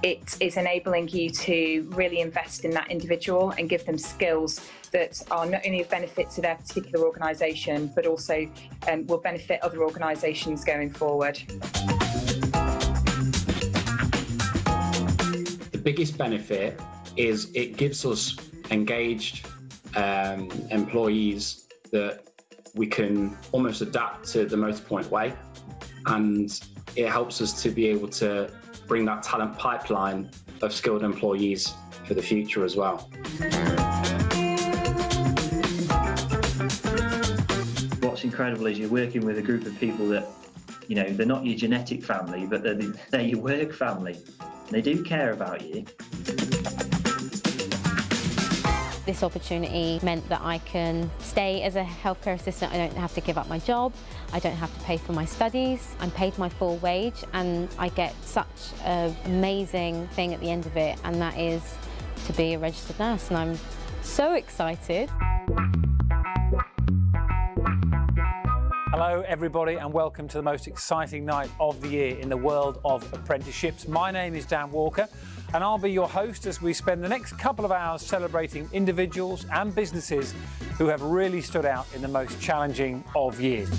it is enabling you to really invest in that individual and give them skills that are not only of benefit to their particular organisation, but also will benefit other organisations going forward. The biggest benefit is it gives us engaged employees that we can almost adapt to the Motorpoint way, and it helps us to be able to bring that talent pipeline of skilled employees for the future as well. What's incredible is you're working with a group of people that, you know, they're not your genetic family, but they're your work family. They do care about you. This opportunity meant that I can stay as a healthcare assistant. I don't have to give up my job. I don't have to pay for my studies. I'm paid my full wage, and I get such an amazing thing at the end of it, and that is to be a registered nurse, and I'm so excited. Hello everybody, and welcome to the most exciting night of the year in the world of apprenticeships. My name is Dan Walker, and I'll be your host as we spend the next couple of hours celebrating individuals and businesses who have really stood out in the most challenging of years.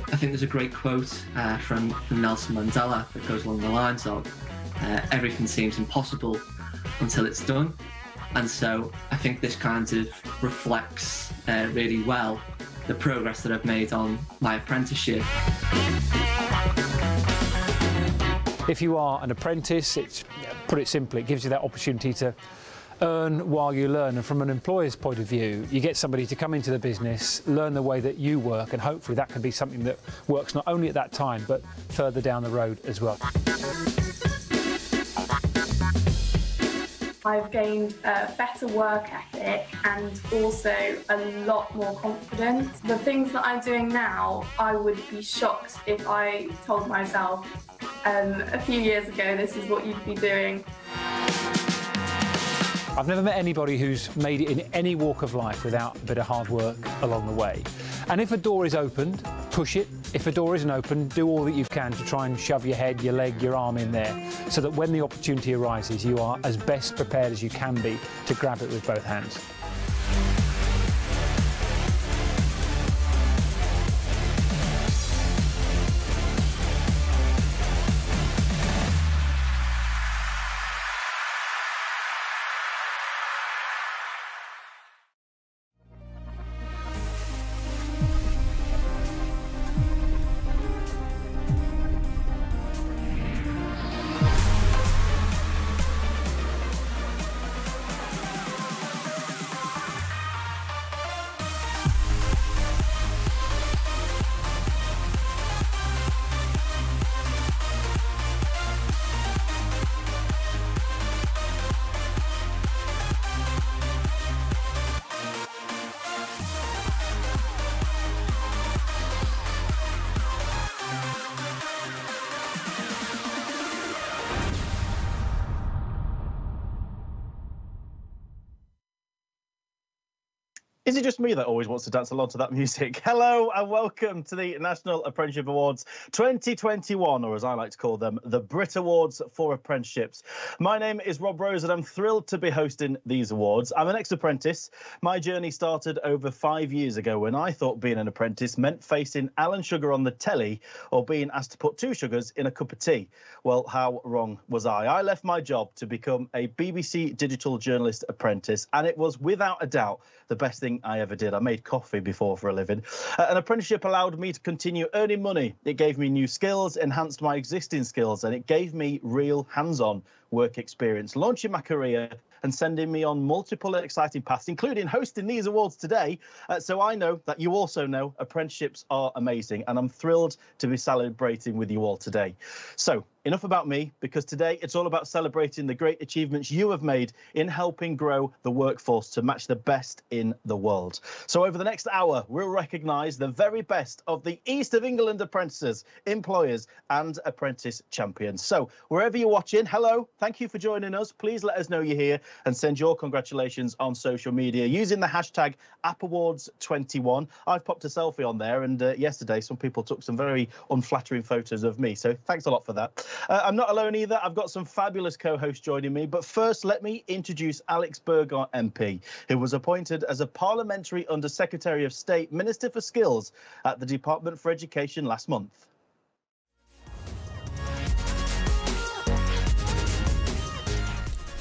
I think there's a great quote from Nelson Mandela that goes along the lines of everything seems impossible until it's done. And so I think this kind of reflects really well the progress that I've made on my apprenticeship. If you are an apprentice, put it simply, it gives you that opportunity to earn while you learn. And from an employer's point of view, you get somebody to come into the business, learn the way that you work, and hopefully that can be something that works not only at that time, but further down the road as well. I've gained a better work ethic and also a lot more confidence. The things that I'm doing now, I would be shocked if I told myself a few years ago this is what you'd be doing. I've never met anybody who's made it in any walk of life without a bit of hard work along the way. And if a door is opened, push it. If a door isn't open, do all that you can to try and shove your head, your leg, your arm in there, so that when the opportunity arises, you are as best prepared as you can be to grab it with both hands. Is it just me that always wants to dance along to that music? Hello and welcome to the National Apprenticeship Awards 2021, or as I like to call them, the Brit Awards for Apprenticeships. My name is Rob Rose and I'm thrilled to be hosting these awards. I'm an ex-apprentice. My journey started over 5 years ago when I thought being an apprentice meant facing Alan Sugar on the telly or being asked to put 2 sugars in a cup of tea. Well, how wrong was I? I left my job to become a BBC digital journalist apprentice, and it was without a doubt the best thing I ever did. I made coffee before for a living. An apprenticeship allowed me to continue earning money. It gave me new skills, enhanced my existing skills, and it gave me real hands-on work experience, launching my career and sending me on multiple exciting paths, including hosting these awards today. So I know that you also know apprenticeships are amazing, and I'm thrilled to be celebrating with you all today. So enough about me, because today it's all about celebrating the great achievements you have made in helping grow the workforce to match the best in the world. So over the next hour, we'll recognise the very best of the East of England apprentices, employers and apprentice champions. So wherever you're watching, hello, thank you for joining us. Please let us know you're here. and send your congratulations on social media using the hashtag AppAwards21. I've popped a selfie on there, and yesterday some people took some very unflattering photos of me, so thanks a lot for that. I'm not alone either. I've got some fabulous co-hosts joining me, but first let me introduce Alex Burgott MP, who was appointed as a Parliamentary Under Secretary of State Minister for Skills at the Department for Education last month.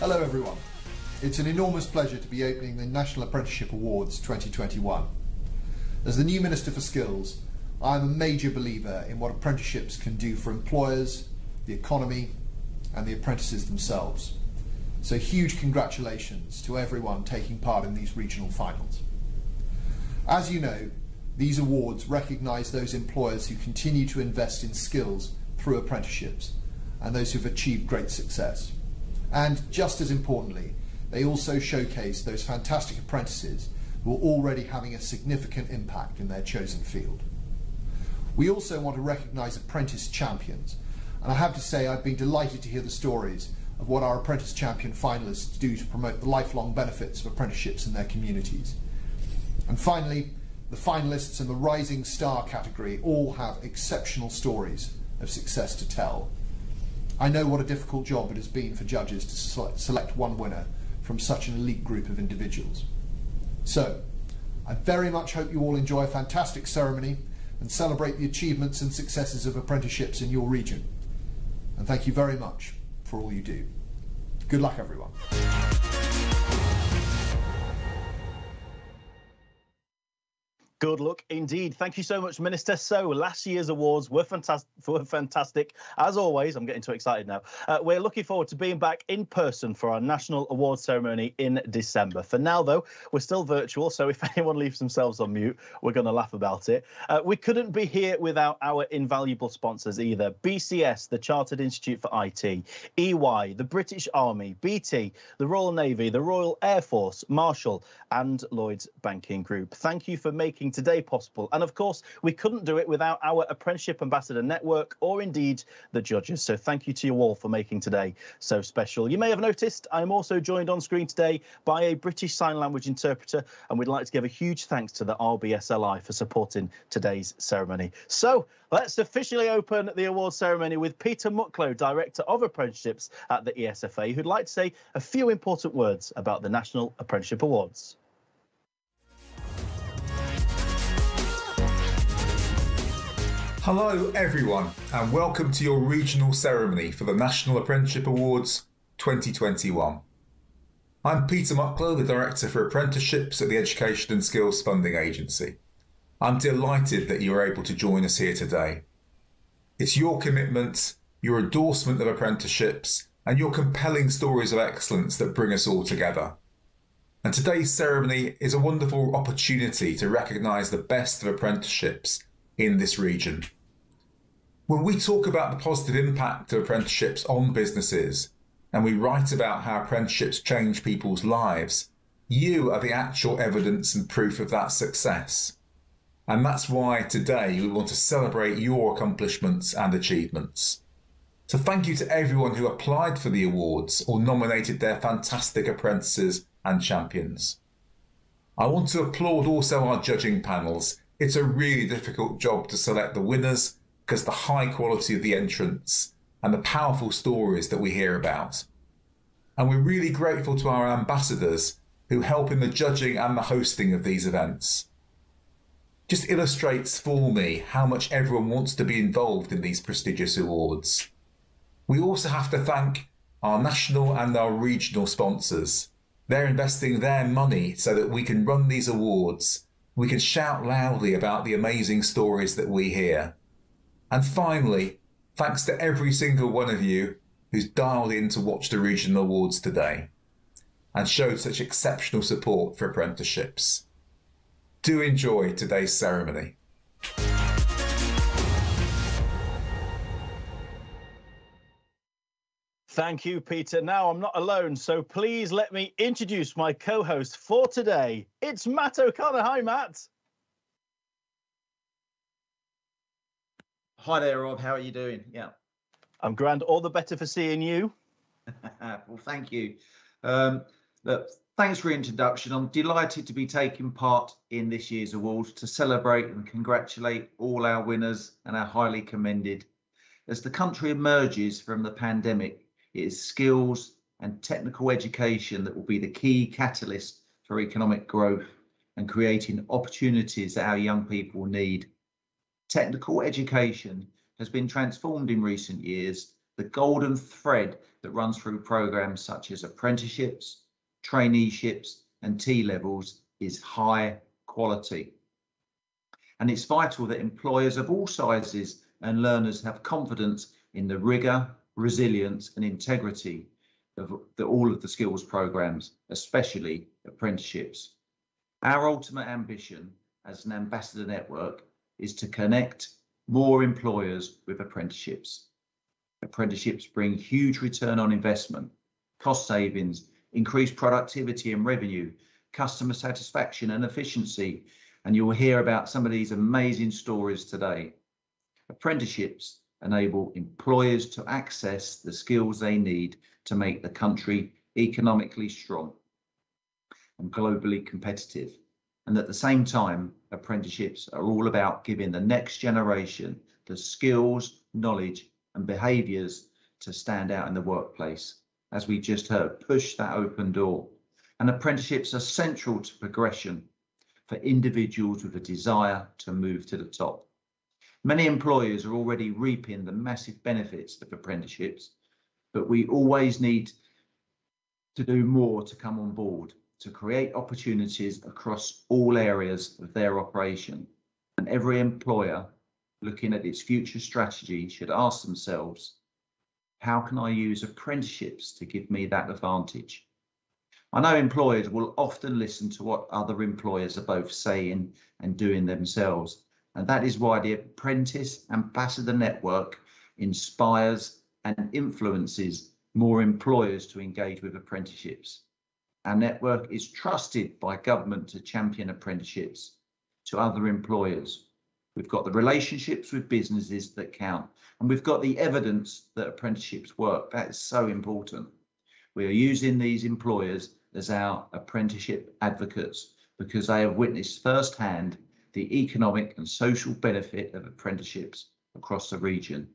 Hello everyone. It's an enormous pleasure to be opening the National Apprenticeship Awards 2021. As the new Minister for Skills, I am a major believer in what apprenticeships can do for employers, the economy and the apprentices themselves. So huge congratulations to everyone taking part in these regional finals. As you know, these awards recognise those employers who continue to invest in skills through apprenticeships and those who've achieved great success. And just as importantly, they also showcase those fantastic apprentices who are already having a significant impact in their chosen field. We also want to recognise apprentice champions, and I have to say I've been delighted to hear the stories of what our apprentice champion finalists do to promote the lifelong benefits of apprenticeships in their communities. And finally, the finalists in the Rising Star category all have exceptional stories of success to tell. I know what a difficult job it has been for judges to select one winner from such an elite group of individuals. So, I very much hope you all enjoy a fantastic ceremony and celebrate the achievements and successes of apprenticeships in your region. And thank you very much for all you do. Good luck, everyone. Good luck indeed. Thank you so much, Minister. So last year's awards were fantastic. As always, I'm getting too excited now. We're looking forward to being back in person for our national awards ceremony in December. For now, though, we're still virtual, so if anyone leaves themselves on mute, we're going to laugh about it. We couldn't be here without our invaluable sponsors either. BCS, the Chartered Institute for IT, EY, the British Army, BT, the Royal Navy, the Royal Air Force, Marshall, and Lloyds Banking Group. Thank you for making today possible. And of course, we couldn't do it without our Apprenticeship Ambassador Network or indeed the judges. So thank you to you all for making today so special. You may have noticed I'm also joined on screen today by a British Sign Language interpreter, and we'd like to give a huge thanks to the RBSLI for supporting today's ceremony. So let's officially open the awards ceremony with Peter Mucklow, Director of Apprenticeships at the ESFA, who'd like to say a few important words about the National Apprenticeship Awards. Hello everyone and welcome to your regional ceremony for the National Apprenticeship Awards 2021. I'm Peter Mucklow, the Director for Apprenticeships at the Education and Skills Funding Agency. I'm delighted that you are able to join us here today. It's your commitment, your endorsement of apprenticeships and your compelling stories of excellence that bring us all together. And today's ceremony is a wonderful opportunity to recognise the best of apprenticeships in this region. When we talk about the positive impact of apprenticeships on businesses and we write about how apprenticeships change people's lives, you are the actual evidence and proof of that success. And that's why today we want to celebrate your accomplishments and achievements. So thank you to everyone who applied for the awards or nominated their fantastic apprentices and champions. I want to applaud also our judging panels. It's a really difficult job to select the winners because of the high quality of the entrants and the powerful stories that we hear about. And we're really grateful to our ambassadors who help in the judging and the hosting of these events. Just illustrates for me how much everyone wants to be involved in these prestigious awards. We also have to thank our national and our regional sponsors. They're investing their money so that we can run these awards. We can shout loudly about the amazing stories that we hear. And finally, thanks to every single one of you who's dialed in to watch the regional awards today and showed such exceptional support for apprenticeships. Do enjoy today's ceremony. Thank you, Peter. Now I'm not alone, so please let me introduce my co-host for today. It's Matt O'Connor. Hi, Matt. Hi there, Rob. How are you doing? Yeah. I'm grand. All the better for seeing you. Well, thank you. Look, thanks for your introduction. I'm delighted to be taking part in this year's awards to celebrate and congratulate all our winners and our highly commended. As the country emerges from the pandemic, it is skills and technical education that will be the key catalyst for economic growth and creating opportunities that our young people need. Technical education has been transformed in recent years. The golden thread that runs through programs such as apprenticeships, traineeships and T-levels is high quality. And it's vital that employers of all sizes and learners have confidence in the rigour, resilience and integrity of all of the skills programs, especially apprenticeships. Our ultimate ambition as an ambassador network is to connect more employers with apprenticeships. Apprenticeships bring huge return on investment, cost savings, increased productivity and revenue, customer satisfaction and efficiency, and you'll hear about some of these amazing stories today. Apprenticeships enable employers to access the skills they need to make the country economically strong and globally competitive. And at the same time, apprenticeships are all about giving the next generation the skills, knowledge and behaviours to stand out in the workplace. As we just heard, push that open door. And apprenticeships are central to progression for individuals with a desire to move to the top. Many employers are already reaping the massive benefits of apprenticeships, but we always need to do more to come on board, to create opportunities across all areas of their operation. And every employer looking at its future strategy should ask themselves, how can I use apprenticeships to give me that advantage? I know employers will often listen to what other employers are both saying and doing themselves. And that is why the Apprentice Ambassador Network inspires and influences more employers to engage with apprenticeships. Our network is trusted by government to champion apprenticeships to other employers. We've got the relationships with businesses that count, and we've got the evidence that apprenticeships work. That is so important. We are using these employers as our apprenticeship advocates because they have witnessed firsthand the economic and social benefit of apprenticeships across the region.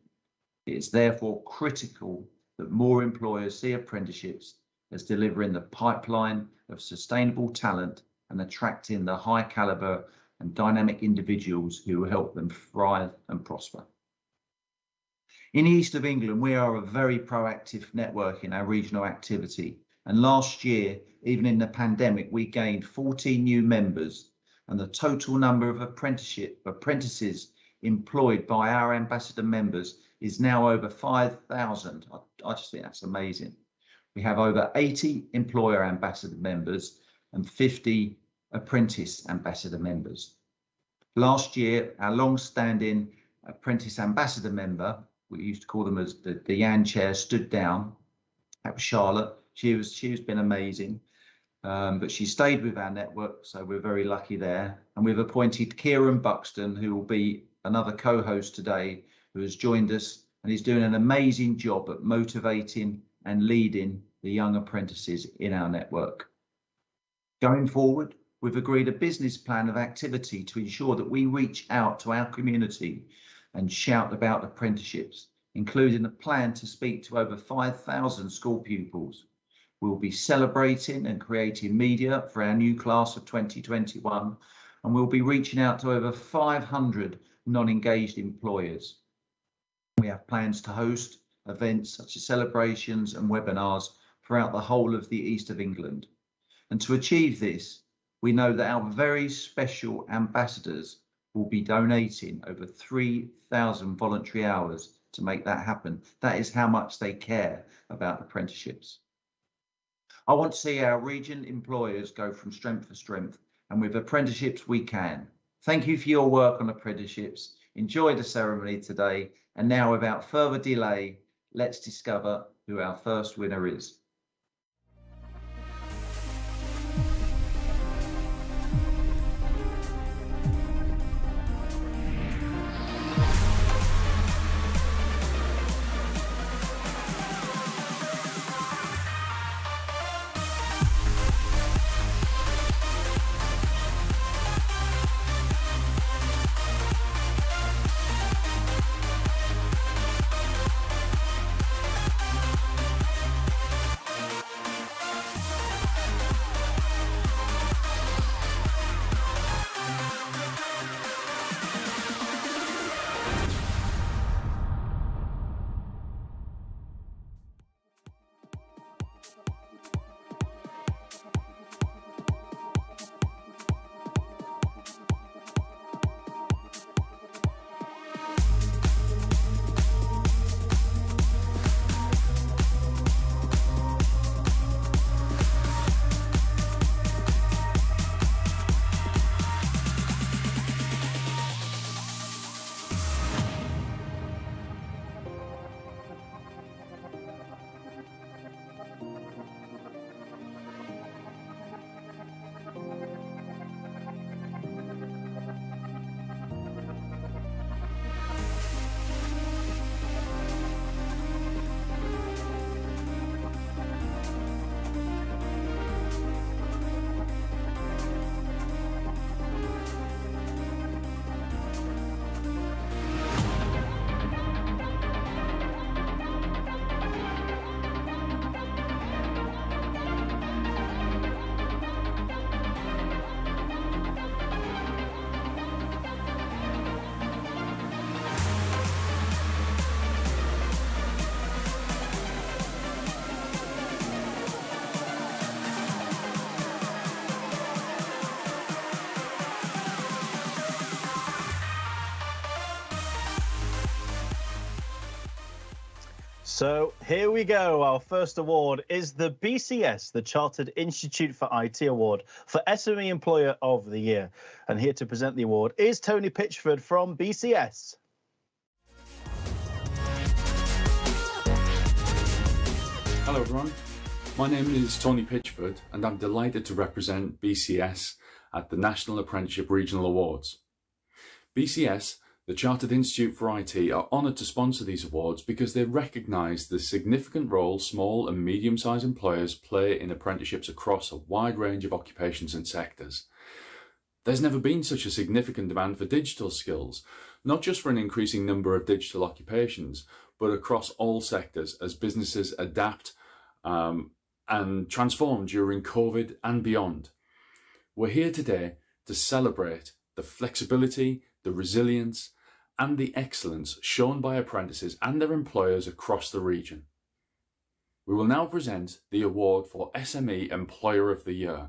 It is therefore critical that more employers see apprenticeships as delivering the pipeline of sustainable talent and attracting the high calibre and dynamic individuals who will help them thrive and prosper. In the east of England, we are a very proactive network in our regional activity. And last year, even in the pandemic, we gained 14 new members, and the total number of apprentices employed by our ambassador members is now over 5,000. I just think that's amazing. We have over 80 employer ambassador members and 50 apprentice ambassador members. Last year, our long-standing apprentice ambassador member, we used to call them as the Yan Chair, stood down. That was Charlotte. She's been amazing. But she stayed with our network, so we're very lucky there. And we've appointed Kieran Buxton, who will be another co-host today, who has joined us and is doing an amazing job at motivating and leading the young apprentices in our network. Going forward, we've agreed a business plan of activity to ensure that we reach out to our community and shout about apprenticeships, including a plan to speak to over 5,000 school pupils. We'll be celebrating and creating media for our new class of 2021, and we'll be reaching out to over 500 non-engaged employers. We have plans to host events such as celebrations and webinars throughout the whole of the east of England. And to achieve this, we know that our very special ambassadors will be donating over 3,000 voluntary hours to make that happen. That is how much they care about apprenticeships. I want to see our region employers go from strength to strength, and with apprenticeships we can. Thank you for your work on apprenticeships. Enjoy the ceremony today, and now without further delay, let's discover who our first winner is. So here we go. Our first award is the BCS, the Chartered Institute for IT Award for SME Employer of the Year. And here to present the award is Tony Pitchford from BCS. Hello everyone, my name is Tony Pitchford and I'm delighted to represent BCS at the National Apprenticeship Regional Awards. BCS, the Chartered Institute for IT, are honoured to sponsor these awards because they recognise the significant role small and medium-sized employers play in apprenticeships across a wide range of occupations and sectors. There's never been such a significant demand for digital skills, not just for an increasing number of digital occupations, but across all sectors as businesses adapt and transform during COVID and beyond. We're here today to celebrate the flexibility, the resilience and the excellence shown by apprentices and their employers across the region. We will now present the award for SME Employer of the Year.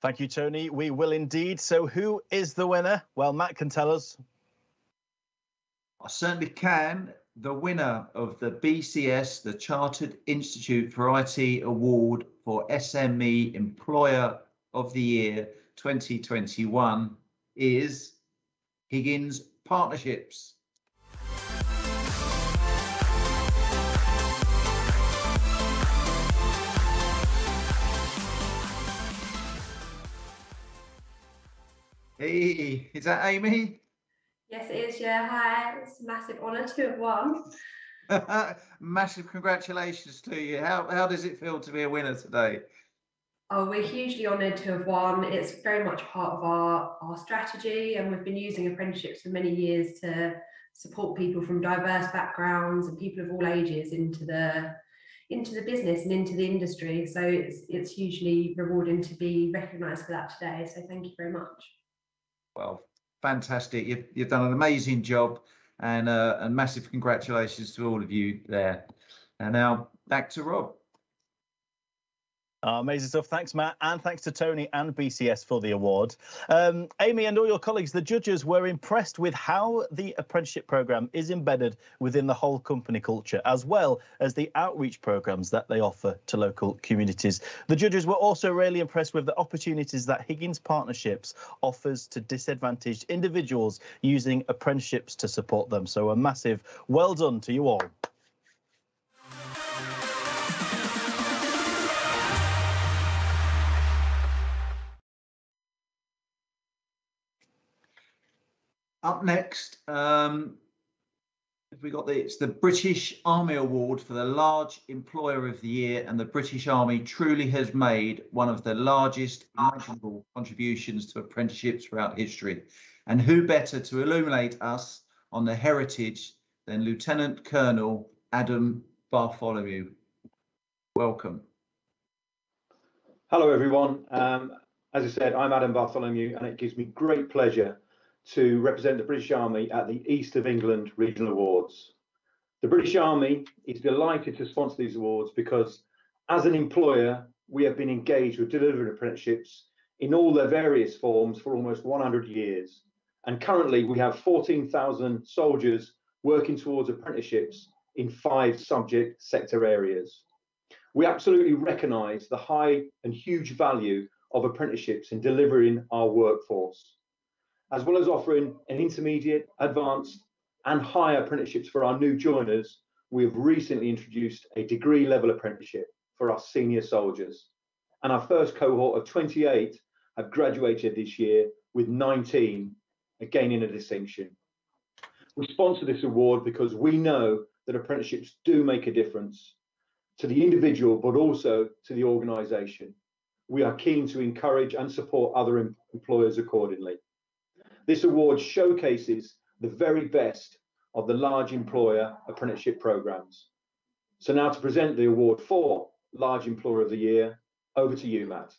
Thank you, Tony. We will indeed. So who is the winner? Well, Matt can tell us. I certainly can. The winner of the BCS, the Chartered Institute for IT Award for SME Employer of the Year 2021 is Higgins Partnerships. Hey, is that Amy? Yes, it is. Yeah, hi. It's a massive honour to have won. Massive congratulations to you. How does it feel to be a winner today? Oh, we're hugely honoured to have won. It's very much part of our strategy, and we've been using apprenticeships for many years to support people from diverse backgrounds and people of all ages into the business and into the industry. So it's hugely rewarding to be recognised for that today. So thank you very much. Well, fantastic. You've done an amazing job, and massive congratulations to all of you there. And now back to Rob. Amazing stuff. Thanks, Matt, and thanks to Tony and BCS for the award. Amy and all your colleagues, the judges, were impressed with how the apprenticeship programme is embedded within the whole company culture, as well as the outreach programmes that they offer to local communities. The judges were also really impressed with the opportunities that Higgins Partnerships offers to disadvantaged individuals using apprenticeships to support them. So a massive well done to you all. Up next, we got it's the British Army Award for the Large Employer of the Year, and the British Army truly has made one of the largest imaginable contributions to apprenticeships throughout history. And who better to illuminate us on the heritage than Lieutenant Colonel Adam Bartholomew. Welcome. Hello everyone. As I said, I'm Adam Bartholomew, and it gives me great pleasure to represent the British Army at the East of England Regional Awards. The British Army is delighted to sponsor these awards because, as an employer, we have been engaged with delivering apprenticeships in all their various forms for almost 100 years. And currently we have 14,000 soldiers working towards apprenticeships in 5 subject sector areas. We absolutely recognise the high and huge value of apprenticeships in delivering our workforce. As well as offering an intermediate, advanced and higher apprenticeships for our new joiners, we have recently introduced a degree level apprenticeship for our senior soldiers. And our first cohort of 28 have graduated this year, with 19 gaining a distinction. We sponsor this award because we know that apprenticeships do make a difference to the individual, but also to the organisation. We are keen to encourage and support other employers accordingly. This award showcases the very best of the large employer apprenticeship programmes. So now to present the award for Large Employer of the Year, over to you, Matt.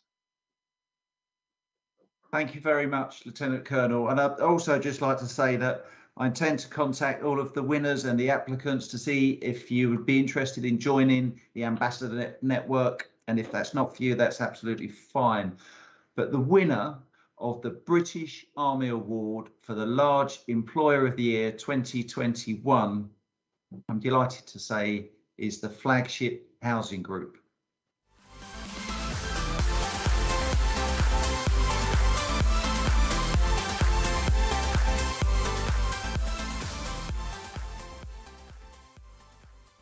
Thank you very much, Lieutenant Colonel. And I'd also just like to say that I intend to contact all of the winners and the applicants to see if you would be interested in joining the Ambassador Network. And if that's not for you, that's absolutely fine. But the winner of the British Army Award for the Large Employer of the Year 2021, I'm delighted to say, is the Flagship Housing Group.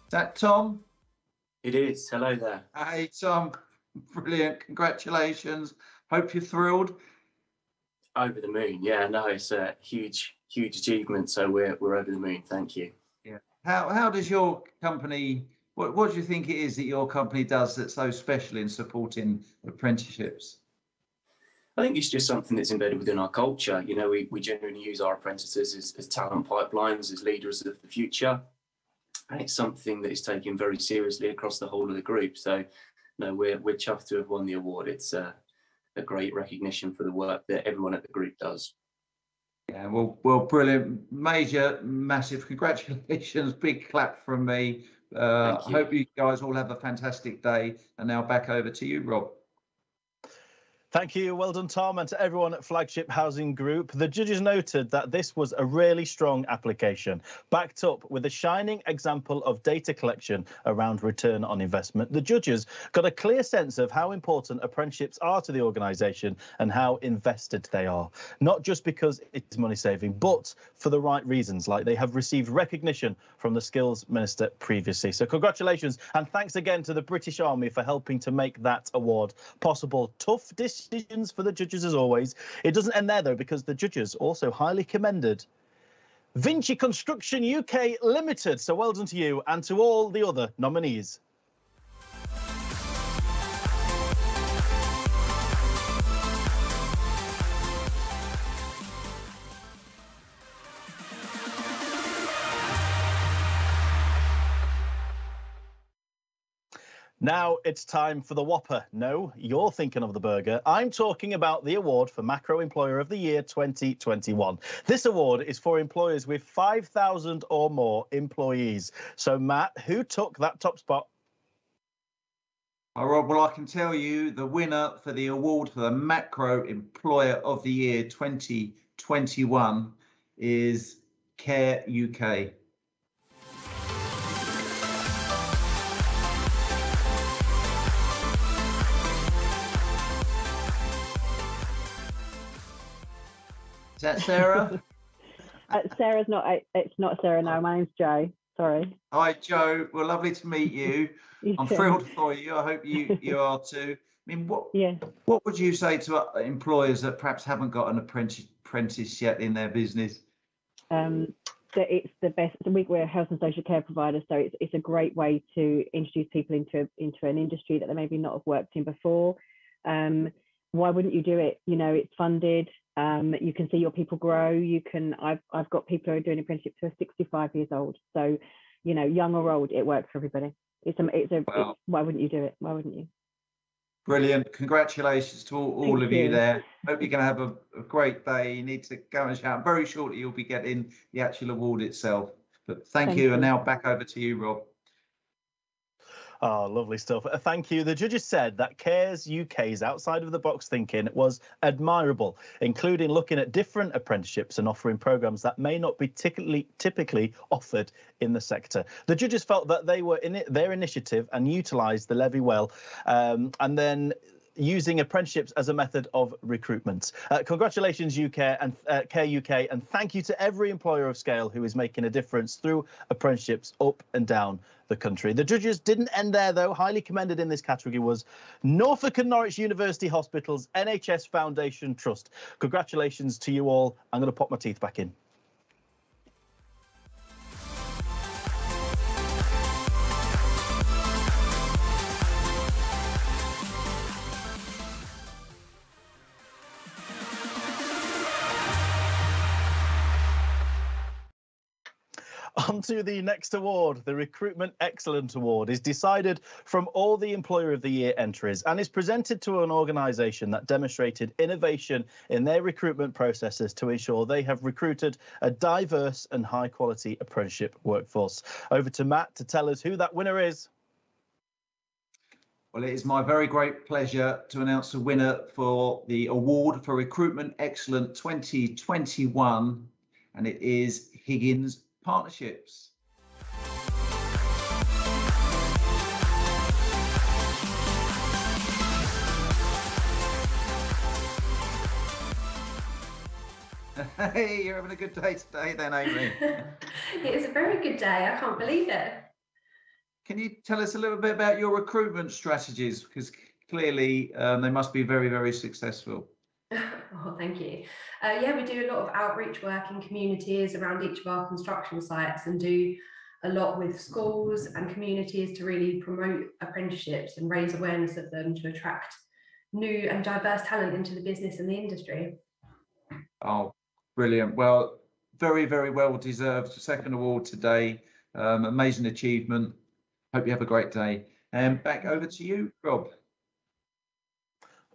Is that Tom? It is. Hello there. Hey, Tom. Brilliant. Congratulations. Hope you're thrilled. Over the moon. Yeah, no, it's a huge achievement. So we're over the moon. Thank you. Yeah. How does your company, what do you think it is that your company does that's so special in supporting apprenticeships? I think it's just something that's embedded within our culture. You know, we genuinely use our apprentices as talent pipelines, as leaders of the future. And it's something that is taken very seriously across the whole of the group. So, no, we're chuffed to have won the award. It's a great recognition for the work that everyone at the group does. Yeah, well, brilliant, massive congratulations, big clap from me. I hope you guys all have a fantastic day. And now back over to you, Rob. Thank you. Well done, Tom, and to everyone at Flagship Housing Group. The judges noted that this was a really strong application, backed up with a shining example of data collection around return on investment. The judges got a clear sense of how important apprenticeships are to the organisation and how invested they are, not just because it's money saving, but for the right reasons, like they have received recognition from the Skills Minister previously. So congratulations, and thanks again to the British Army for helping to make that award possible. Tough decisions for the judges as always. It doesn't end there though, because the judges also highly commended Vinci Construction UK Limited. So well done to you and to all the other nominees. Now it's time for the Whopper. No, you're thinking of the burger. I'm talking about the award for Macro Employer of the Year 2021. This award is for employers with 5,000 or more employees. So, Matt, who took that top spot? Rob, well, I can tell you the winner for the award for the Macro Employer of the Year 2021 is Care UK. Is that Sarah? Sarah's not. It's not Sarah. No, my name's Jo. Sorry. Hi, Jo. Well, lovely to meet you. I'm thrilled for you. I hope you are too. I mean, what would you say to employers that perhaps haven't got an apprentice yet in their business? That it's the best. We're a health and social care provider, so it's a great way to introduce people into an industry that they maybe not have worked in before. Why wouldn't you do it? You know, it's funded. You can see your people grow. You can. I've got people who are doing apprenticeships who are 65 years old. So, you know, young or old, it works for everybody. Why wouldn't you do it? Why wouldn't you? Brilliant. Congratulations to all of you there. Hope you're going to have a great day. You need to go and shout. Very shortly, you'll be getting the actual award itself. But thank you. And now back over to you, Rob. Oh, lovely stuff. Thank you. The judges said that CARES UK's outside-of-the-box thinking was admirable, including looking at different apprenticeships and offering programmes that may not be typically offered in the sector. The judges felt that they were in their initiative and utilised the levy well, and then using apprenticeships as a method of recruitment. Congratulations, Care UK, and thank you to every employer of scale who is making a difference through apprenticeships up and down the country. The judges didn't end there, though. Highly commended in this category was Norfolk and Norwich University Hospitals NHS Foundation Trust. Congratulations to you all. I'm going to pop my teeth back in. On to the next award. The Recruitment Excellence Award is decided from all the Employer of the Year entries and is presented to an organisation that demonstrated innovation in their recruitment processes to ensure they have recruited a diverse and high quality apprenticeship workforce. Over to Matt to tell us who that winner is. Well, it is my very great pleasure to announce the winner for the Award for Recruitment Excellent 2021, and it is Higgins Partnerships. Hey, you're having a good day today then, Amy. It is a very good day. I can't believe it. Can you tell us a little bit about your recruitment strategies? Because clearly they must be very, very successful. Oh, thank you. Yeah, we do a lot of outreach work in communities around each of our construction sites and do a lot with schools and communities to really promote apprenticeships and raise awareness of them to attract new and diverse talent into the business and the industry. Oh, brilliant. Well, very, very well deserved second award today. Amazing achievement. Hope you have a great day. And back over to you, Rob.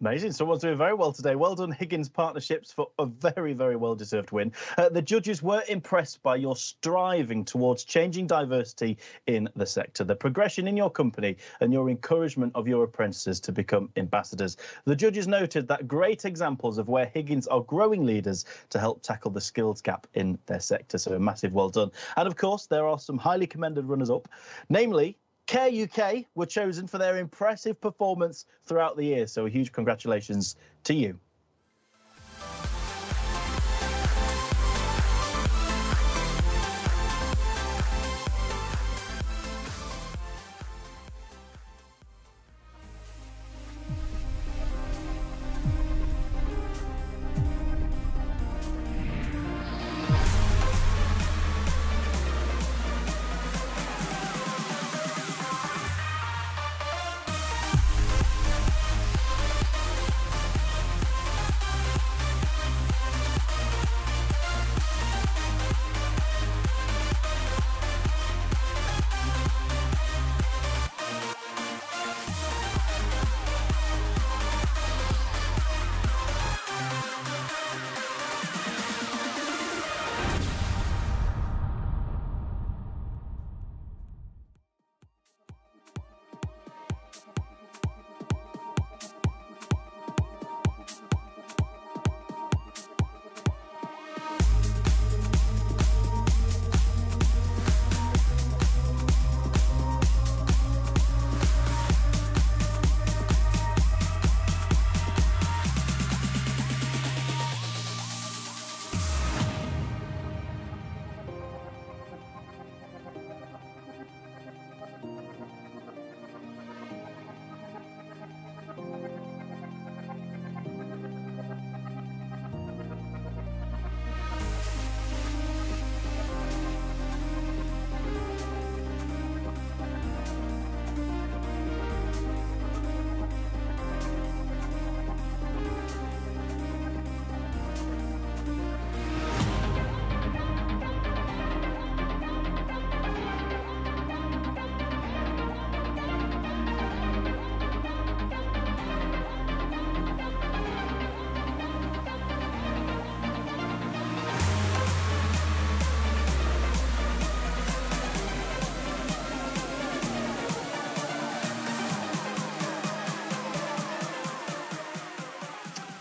Amazing. Someone's doing very well today. Well done, Higgins Partnerships, for a very, very well-deserved win. The judges were impressed by your striving towards changing diversity in the sector, the progression in your company and your encouragement of your apprentices to become ambassadors. The judges noted that great examples of where Higgins are growing leaders to help tackle the skills gap in their sector. So a massive well done. And of course, there are some highly commended runners-up, namely Care UK were chosen for their impressive performance throughout the year. So a huge congratulations to you.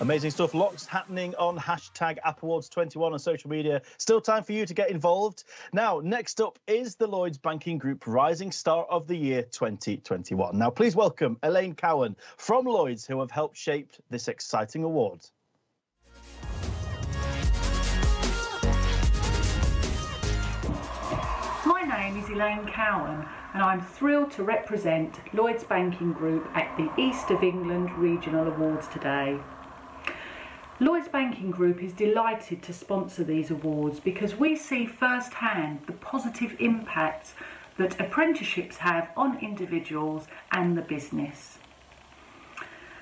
Amazing stuff. Lots happening on hashtag #AppAwards21 on social media. Still time for you to get involved. Now, next up is the Lloyds Banking Group Rising Star of the Year 2021. Now, please welcome Elaine Cowan from Lloyds, who have helped shape this exciting award. My name is Elaine Cowan and I'm thrilled to represent Lloyds Banking Group at the East of England Regional Awards today. Lloyds Banking Group is delighted to sponsor these awards because we see firsthand the positive impact that apprenticeships have on individuals and the business.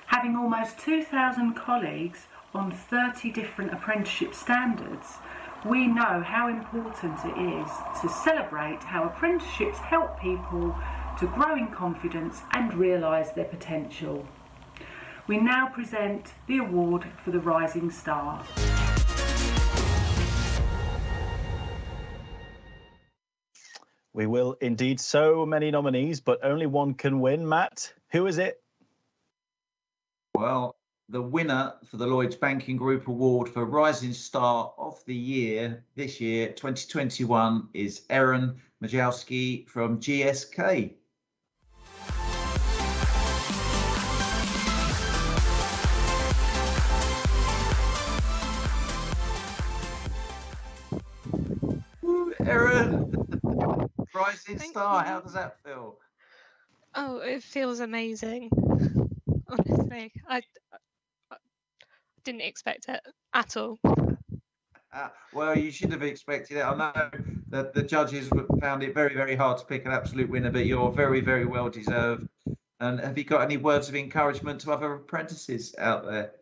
Having almost 2,000 colleagues on 30 different apprenticeship standards, we know how important it is to celebrate how apprenticeships help people to grow in confidence and realise their potential. We now present the award for the Rising Star. We will indeed. So many nominees, but only one can win. Matt, who is it Well, the winner for the Lloyds Banking Group Award for Rising Star of the Year this year, 2021, is Erin Majowski from GSK. Woo, Erin! Rising Star, how does that feel? Oh, it feels amazing. Honestly, I didn't expect it at all. Well, you should have expected it. I know that the judges found it very, very hard to pick an absolute winner, but you're very, very well deserved. And have you got any words of encouragement to other apprentices out there?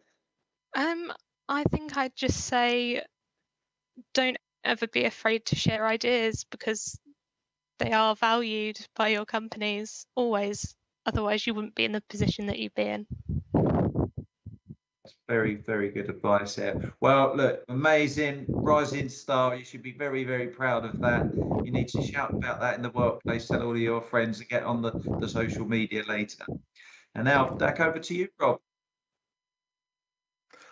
I think I'd just say, don't ever be afraid to share ideas, because they are valued by your companies always. Otherwise, you wouldn't be in the position that you'd be in. That's very, very good advice there. Well, look, amazing, rising star. You should be very, very proud of that. You need to shout about that in the workplace, tell all of your friends, and get on the social media later. And now back over to you, Rob.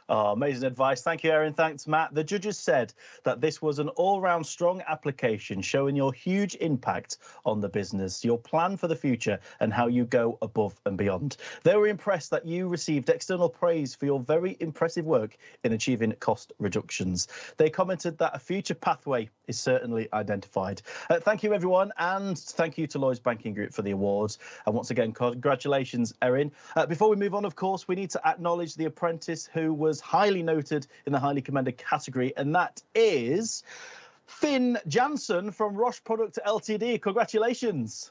Oh, amazing advice. Thank you, Erin. Thanks, Matt. The judges said that this was an all-round strong application showing your huge impact on the business, your plan for the future and how you go above and beyond. They were impressed that you received external praise for your very impressive work in achieving cost reductions. They commented that a future pathway is certainly identified. Thank you, everyone, and thank you to Lloyds Banking Group for the awards. And once again, congratulations, Erin. Before we move on, of course, we need to acknowledge the apprentice who was highly noted in the highly commended category, and that is Finn Jansen from Roche Product Ltd. Congratulations.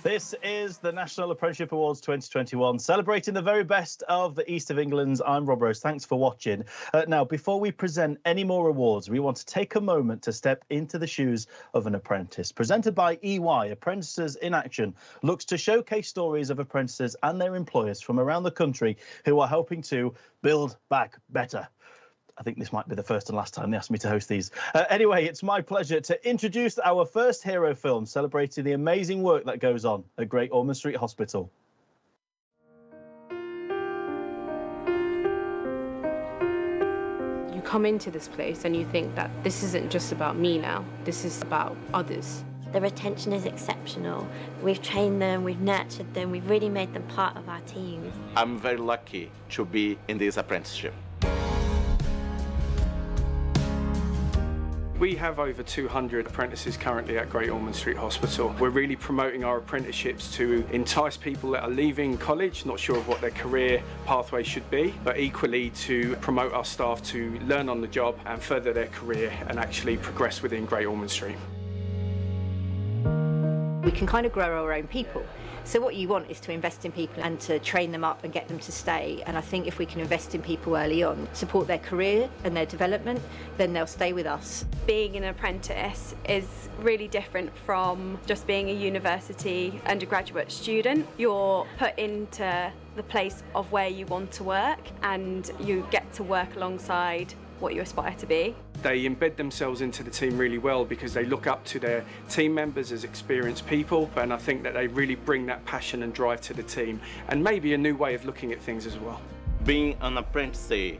This is the National Apprenticeship Awards 2021, celebrating the very best of the East of England. I'm Rob Rose. Thanks for watching. Now, before we present any more awards, we want to take a moment to step into the shoes of an apprentice. Presented by EY, Apprentices in Action looks to showcase stories of apprentices and their employers from around the country who are helping to build back better. I think this might be the first and last time they asked me to host these. Anyway, it's my pleasure to introduce our first hero film celebrating the amazing work that goes on at Great Ormond Street Hospital. You come into this place and you think that this isn't just about me now, this is about others. The retention is exceptional. We've trained them, we've nurtured them, we've really made them part of our teams. I'm very lucky to be in this apprenticeship. We have over 200 apprentices currently at Great Ormond Street Hospital. We're really promoting our apprenticeships to entice people that are leaving college, not sure of what their career pathway should be, but equally to promote our staff to learn on the job and further their career and actually progress within Great Ormond Street. We can kind of grow our own people. So what you want is to invest in people and to train them up and get them to stay. And I think if we can invest in people early on, support their career and their development, then they'll stay with us. Being an apprentice is really different from just being a university undergraduate student. You're put into the place of where you want to work and you get to work alongside what you aspire to be. They embed themselves into the team really well because they look up to their team members as experienced people, and I think that they really bring that passion and drive to the team and maybe a new way of looking at things as well. Being an apprentice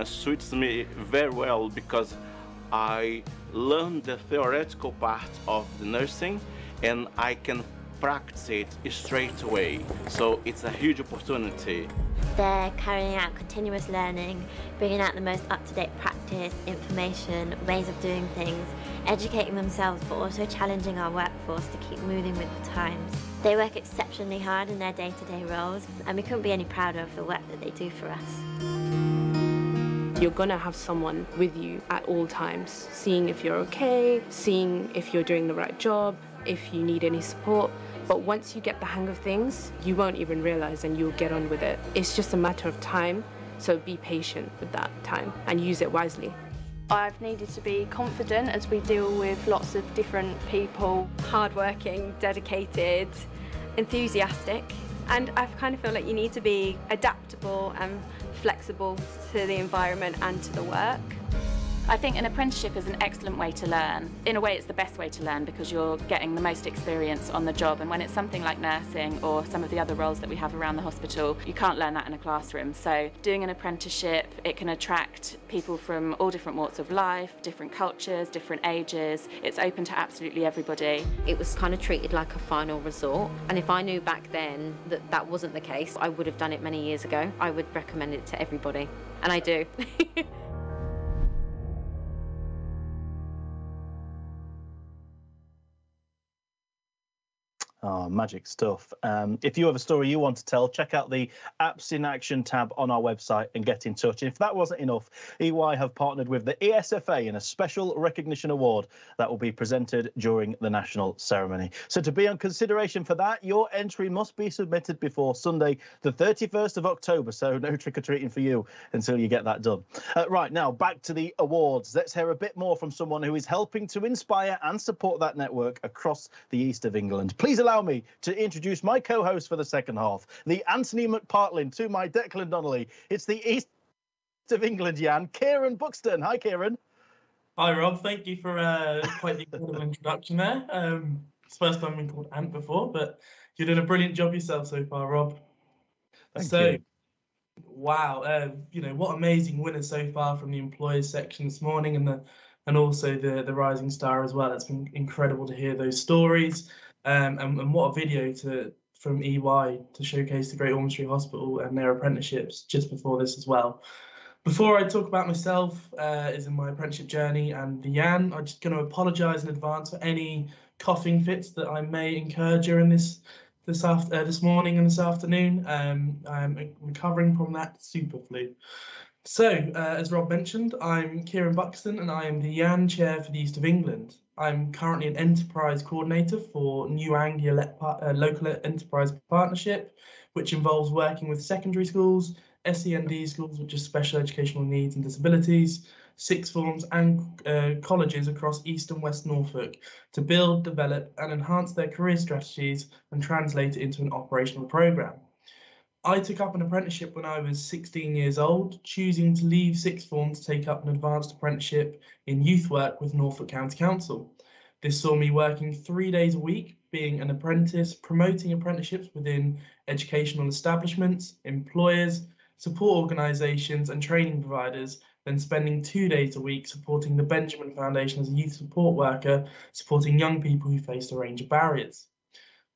suits me very well because I learn the theoretical part of the nursing and I can practice it straight away, so it's a huge opportunity. They're carrying out continuous learning, bringing out the most up-to-date practice, information, ways of doing things, educating themselves but also challenging our workforce to keep moving with the times. They work exceptionally hard in their day-to-day roles and we couldn't be any prouder of the work that they do for us. You're gonna have someone with you at all times, seeing if you're okay, seeing if you're doing the right job, if you need any support. But once you get the hang of things, you won't even realise and you'll get on with it. It's just a matter of time, so be patient with that time and use it wisely. I've needed to be confident as we deal with lots of different people. Hardworking, dedicated, enthusiastic, and I kind of feel like you need to be adaptable and flexible to the environment and to the work. I think an apprenticeship is an excellent way to learn. In a way, it's the best way to learn because you're getting the most experience on the job, and when it's something like nursing or some of the other roles that we have around the hospital, you can't learn that in a classroom. So doing an apprenticeship, it can attract people from all different walks of life, different cultures, different ages. It's open to absolutely everybody. It was kind of treated like a final resort, and if I knew back then that that wasn't the case, I would have done it many years ago. I would recommend it to everybody, and I do. Oh, magic stuff. If you have a story you want to tell, check out the Apps in Action tab on our website and get in touch. And if that wasn't enough, EY have partnered with the ESFA in a special recognition award that will be presented during the national ceremony. So to be on consideration for that, your entry must be submitted before Sunday, the 31st of October. So no trick-or-treating for you until you get that done. Right, now back to the awards. Let's hear a bit more from someone who is helping to inspire and support that network across the east of England. Please allow me to introduce my co-host for the second half, the Anthony McPartlin to my Declan Donnelly. It's the east of England, Jan, Kieran Buxton. Hi, Kieran. Hi, Rob. Thank you for quite the incredible introduction there. It's the first time I've been called Ant before, but you're doing a brilliant job yourself so far, Rob. Thank you. Wow, you know, what amazing winners so far from the employers section this morning, and also the Rising Star as well. It's been incredible to hear those stories. And what a video from EY to showcase the Great Ormond Street Hospital and their apprenticeships just before this as well. Before I talk about myself as in my apprenticeship journey and the Jan, I'm just going to apologise in advance for any coughing fits that I may incur during this morning and this afternoon. I'm recovering from that super flu. So, as Rob mentioned, I'm Kieran Buxton and I am the Jan Chair for the East of England. I'm currently an enterprise coordinator for New Anglia Local Enterprise Partnership, which involves working with secondary schools, SEND schools, which are special educational needs and disabilities, sixth forms and colleges across East and West Norfolk to build, develop and enhance their career strategies and translate it into an operational programme. I took up an apprenticeship when I was 16 years old, choosing to leave sixth form to take up an advanced apprenticeship in youth work with Norfolk County Council. This saw me working 3 days a week, being an apprentice, promoting apprenticeships within educational establishments, employers, support organisations and training providers, then spending 2 days a week supporting the Benjamin Foundation as a youth support worker, supporting young people who faced a range of barriers.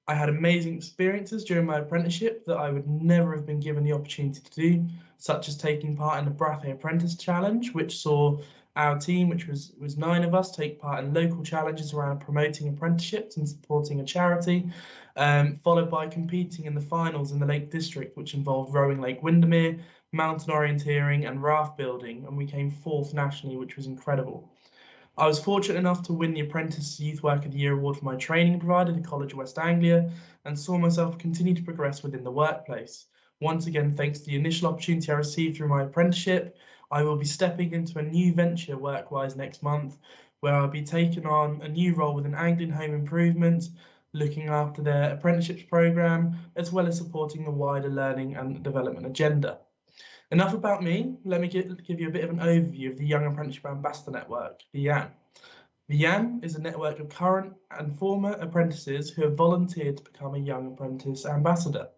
I had amazing experiences during my apprenticeship that I would never have been given the opportunity to do, such as taking part in the Brathay Apprentice Challenge, which saw Our team, which was 9 of us, take part in local challenges around promoting apprenticeships and supporting a charity, followed by competing in the finals in the Lake District, which involved rowing Lake Windermere, mountain orienteering and raft building, and we came 4th nationally, which was incredible. I was fortunate enough to win the Apprentice Youth Work of the Year award for my training provider, the College of West Anglia, and saw myself continue to progress within the workplace. Once again, thanks to the initial opportunity I received through my apprenticeship, I will be stepping into a new venture work-wise next month, where I'll be taking on a new role within Anglian Home Improvement, looking after their apprenticeships programme, as well as supporting the wider learning and development agenda. Enough about me. Let me give you a bit of an overview of the Young Apprenticeship Ambassador Network, the YAN. The YAN is a network of current and former apprentices who have volunteered to become a Young Apprentice Ambassador.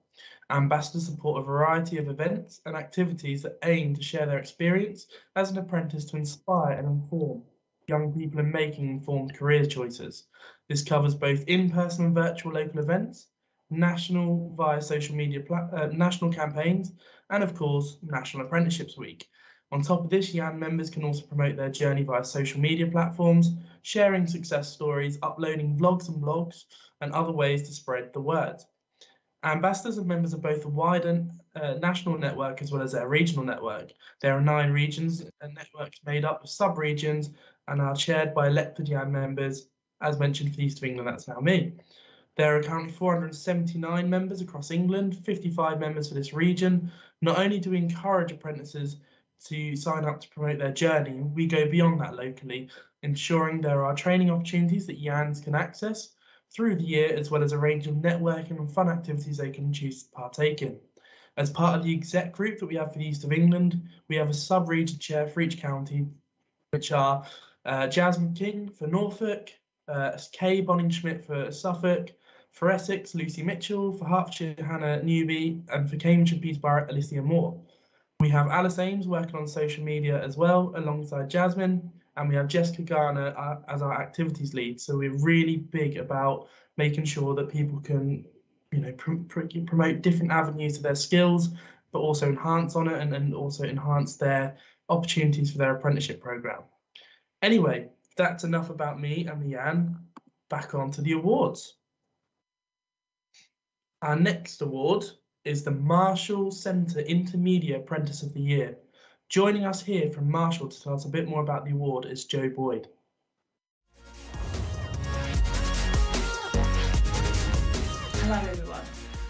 Ambassadors support a variety of events and activities that aim to share their experience as an apprentice to inspire and inform young people in making informed career choices. This covers both in-person and virtual local events, national via social media national campaigns, and of course, National Apprenticeships Week. On top of this, YAN members can also promote their journey via social media platforms, sharing success stories, uploading vlogs and blogs, and other ways to spread the word. Ambassadors are members of both the wider national network as well as their regional network. There are 9 regions and networks made up of sub-regions and are chaired by elected YAN members. As mentioned, for the East of England, that's now me. There are currently 479 members across England, 55 members for this region. Not only do we encourage apprentices to sign up to promote their journey, we go beyond that locally, ensuring there are training opportunities that YANs can access through the year, as well as a range of networking and fun activities they can choose to partake in. As part of the exec group that we have for the East of England, we have a sub-region chair for each county, which are Jasmine King for Norfolk, Kay Bonning-Schmidt for Suffolk, for Essex, Lucy Mitchell, for Hertfordshire, Hannah Newby, and for Cambridge and Peterborough, Alicia Moore. We have Alice Ames working on social media as well, alongside Jasmine, and we have Jessica Garner as our activities lead. So we're really big about making sure that people can, promote different avenues to their skills, but also enhance on it and also enhance their opportunities for their apprenticeship programme. Anyway, that's enough about me and the YAN. Back on to the awards. Our next award is the Marshall Centre Intermediate Apprentice of the Year. Joining us here from Marshall to tell us a bit more about the award is Joe Boyd. Hello everyone,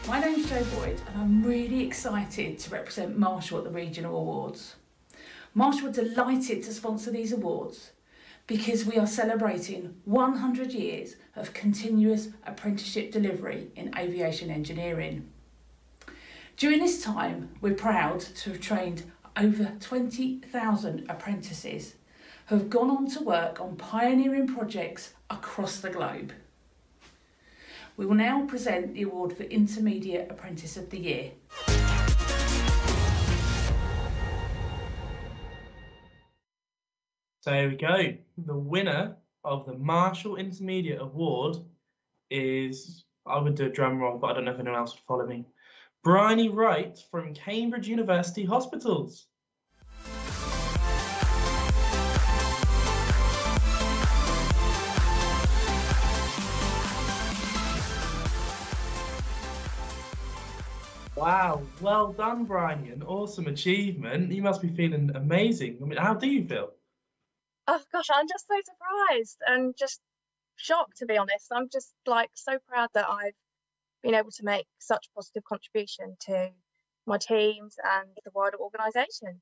my name's Joe Boyd and I'm really excited to represent Marshall at the Regional Awards. Marshall are delighted to sponsor these awards because we are celebrating 100 years of continuous apprenticeship delivery in aviation engineering. During this time, we're proud to have trained over 20,000 apprentices who have gone on to work on pioneering projects across the globe. We will now present the award for Intermediate Apprentice of the Year. So there we go. The winner of the Marshall Intermediate Award is, I would do a drum roll, but I don't know if anyone else would follow me, Bryony Wright from Cambridge University Hospitals. Wow, well done, Bryony. An awesome achievement. You must be feeling amazing. I mean, how do you feel? Oh gosh, I'm just so surprised and just shocked, to be honest. I'm just so proud that I've been able to make such a positive contribution to my teams and the wider organisation.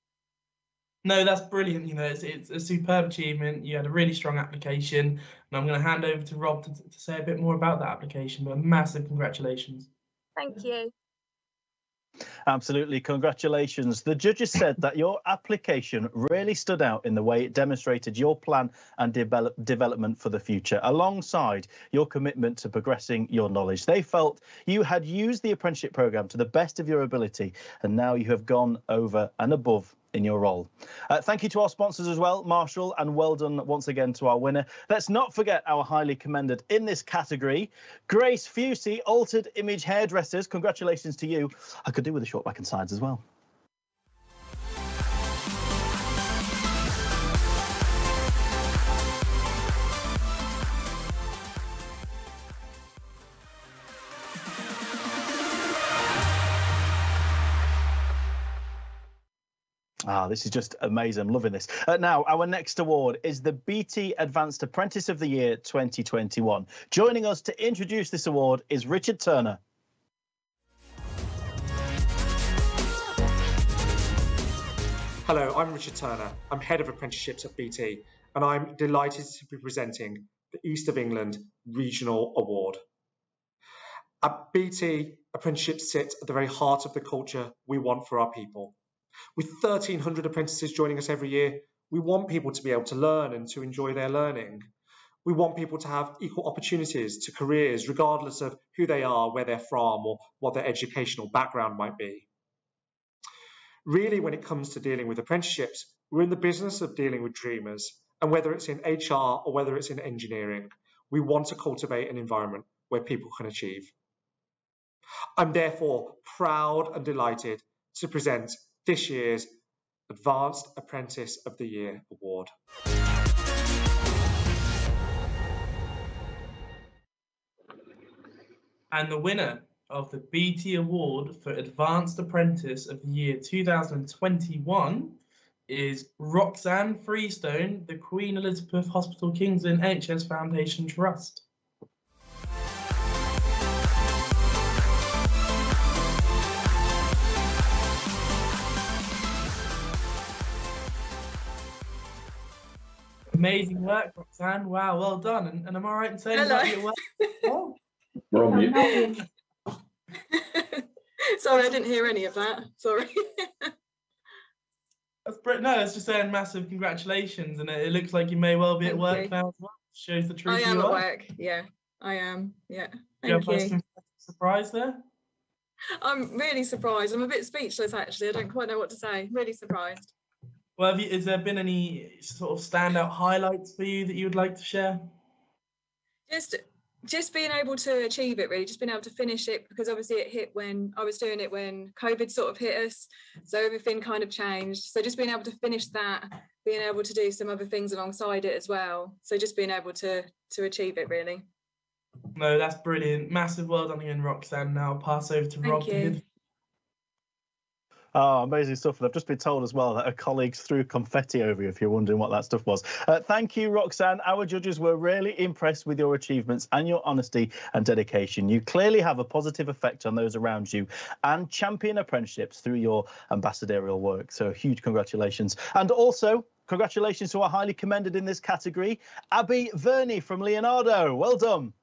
No, that's brilliant. It's a superb achievement. You had a really strong application, and I'm going to hand over to Rob to say a bit more about that application. But massive congratulations. Thank you. Absolutely, congratulations. The judges said that your application really stood out in the way it demonstrated your plan and development for the future, alongside your commitment to progressing your knowledge. They felt you had used the apprenticeship programme to the best of your ability, and now you have gone over and above in your role. Thank you to our sponsors as well, Marshall, and well done once again to our winner. Let's not forget our highly commended in this category, Grace Fusey, Altered Image Hairdressers. Congratulations to you. I could do with a short back and sides as well. This is just amazing. I'm loving this. Now, our next award is the BT Advanced Apprentice of the Year 2021. Joining us to introduce this award is Richard Turner. Hello, I'm Richard Turner. I'm Head of Apprenticeships at BT, and I'm delighted to be presenting the East of England Regional Award. At BT, apprenticeships sit at the very heart of the culture we want for our people. With 1,300 apprentices joining us every year, we want people to be able to learn and to enjoy their learning. We want people to have equal opportunities to careers, regardless of who they are, where they're from, or what their educational background might be. Really, when it comes to dealing with apprenticeships, we're in the business of dealing with dreamers, and whether it's in HR or whether it's in engineering, we want to cultivate an environment where people can achieve. I'm therefore proud and delighted to present this year's Advanced Apprentice of the Year Award. And the winner of the BT Award for Advanced Apprentice of the Year 2021 is Roxanne Freestone, the Queen Elizabeth Hospital Kings Lynn NHS Foundation Trust. Amazing work, Roxanne. Wow, well done. And am I right in saying Hello. that your work? Oh. We're on mute. Sorry, I didn't hear any of that. Sorry. No, it's just saying massive congratulations, and it looks like you may well be at work now as well. Shows the truth. I am you at are. work. Yeah, I am. Yeah. Thank you. Thank you. Surprise there? I'm really surprised. I'm a bit speechless, actually. I don't quite know what to say. Really surprised. Well, has there been any sort of standout highlights for you that you would like to share? Just being able to achieve it, really, just being able to finish it, because obviously it hit when I was doing it when COVID sort of hit us, so everything kind of changed. So just being able to finish that, being able to do some other things alongside it as well. So just being able to achieve it, really. No, that's brilliant. Massive well done again, Roxanne. Now I'll pass over to Rob. Thank you. Oh, amazing stuff. And I've just been told as well that her colleagues threw confetti over you, if you're wondering what that stuff was. Thank you, Roxanne. Our judges were really impressed with your achievements and your honesty and dedication. You clearly have a positive effect on those around you and champion apprenticeships through your ambassadorial work. So huge congratulations. And also, congratulations to our highly commended in this category, Abby Verney from Leonardo. Well done.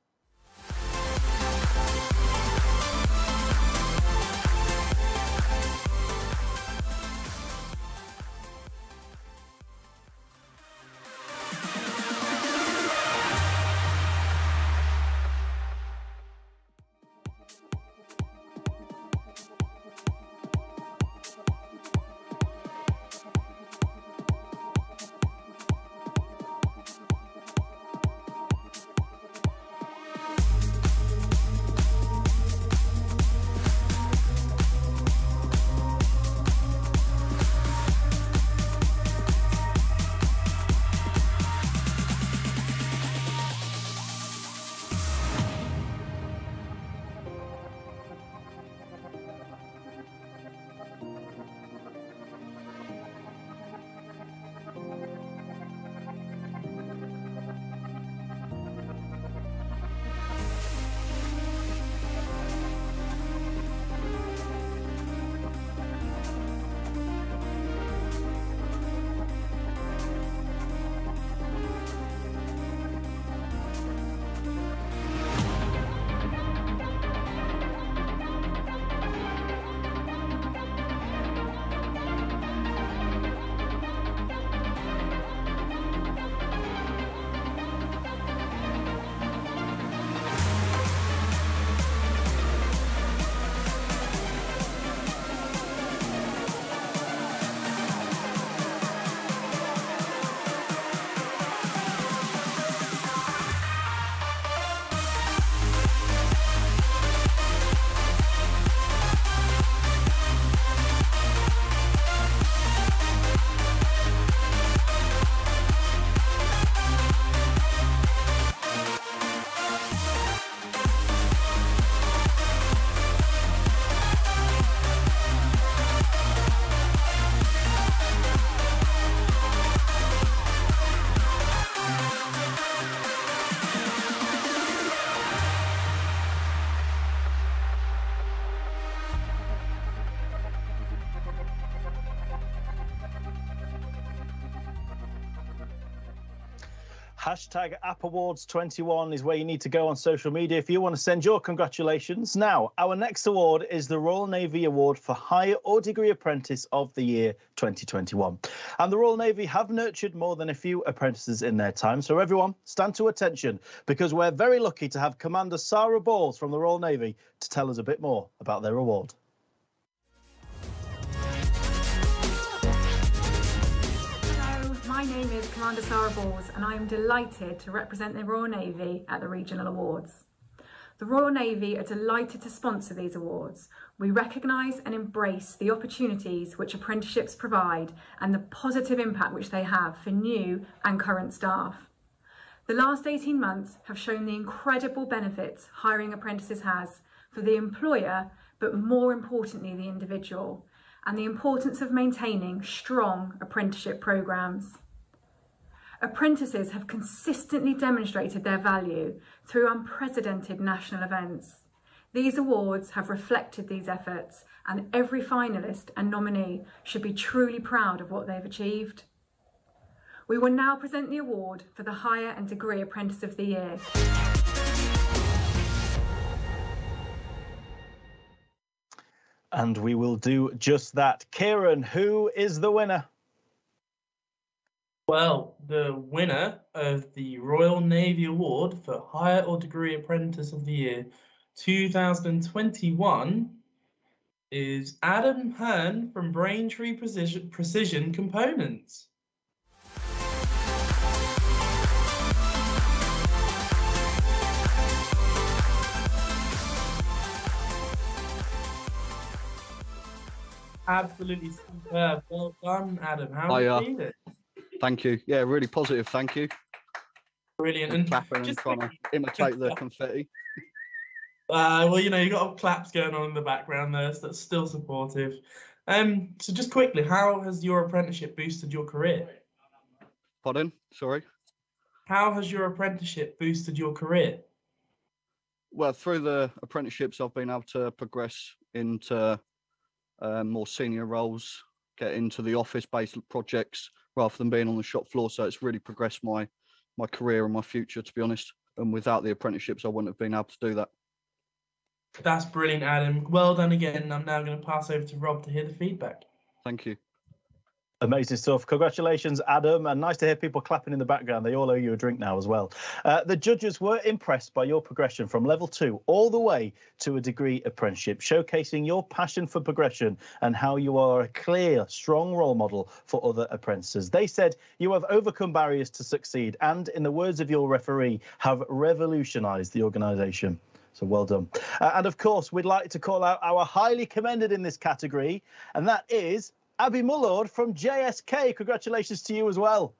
Hashtag AppAwards21 is where you need to go on social media if you want to send your congratulations. Now, our next award is the Royal Navy Award for Higher or Degree Apprentice of the Year 2021. And the Royal Navy have nurtured more than a few apprentices in their time. So everyone, stand to attention, because we're very lucky to have Commander Sarah Bowles from the Royal Navy to tell us a bit more about their award. My name is Commander Sarah Bowles and I am delighted to represent the Royal Navy at the Regional Awards. The Royal Navy are delighted to sponsor these awards. We recognise and embrace the opportunities which apprenticeships provide and the positive impact which they have for new and current staff. The last 18 months have shown the incredible benefits hiring apprentices has for the employer, but more importantly the individual, and the importance of maintaining strong apprenticeship programmes. Apprentices have consistently demonstrated their value through unprecedented national events. These awards have reflected these efforts, and every finalist and nominee should be truly proud of what they've achieved. We will now present the award for the Higher and Degree Apprentice of the Year. And we will do just that. Kieran, who is the winner? Well, the winner of the Royal Navy Award for Higher or Degree Apprentice of the Year 2021 is Adam Hearn from Braintree Precision Components. Absolutely superb. Well done, Adam. How are you feeling? Thank you. Yeah, really positive. Thank you. Brilliant. And clapping and trying to imitate the confetti. Well, you know, you've got claps going on in the background there, so that's still supportive. So just quickly, how has your apprenticeship boosted your career? Pardon? Sorry? How has your apprenticeship boosted your career? Well, through the apprenticeships, I've been able to progress into more senior roles, get into the office-based projects rather than being on the shop floor. So it's really progressed my career and my future, to be honest. And without the apprenticeships, I wouldn't have been able to do that. That's brilliant, Adam. Well done again. I'm now going to pass over to Rob to hear the feedback. Thank you. Amazing stuff. Congratulations, Adam. And nice to hear people clapping in the background. They all owe you a drink now as well. The judges were impressed by your progression from level 2 all the way to a degree apprenticeship, showcasing your passion for progression and how you are a clear, strong role model for other apprentices. They said you have overcome barriers to succeed and, in the words of your referee, have revolutionised the organisation. So well done. And of course, we'd like to call out our highly commended in this category, and that is Abby Mullord from JSK. Congratulations to you as well.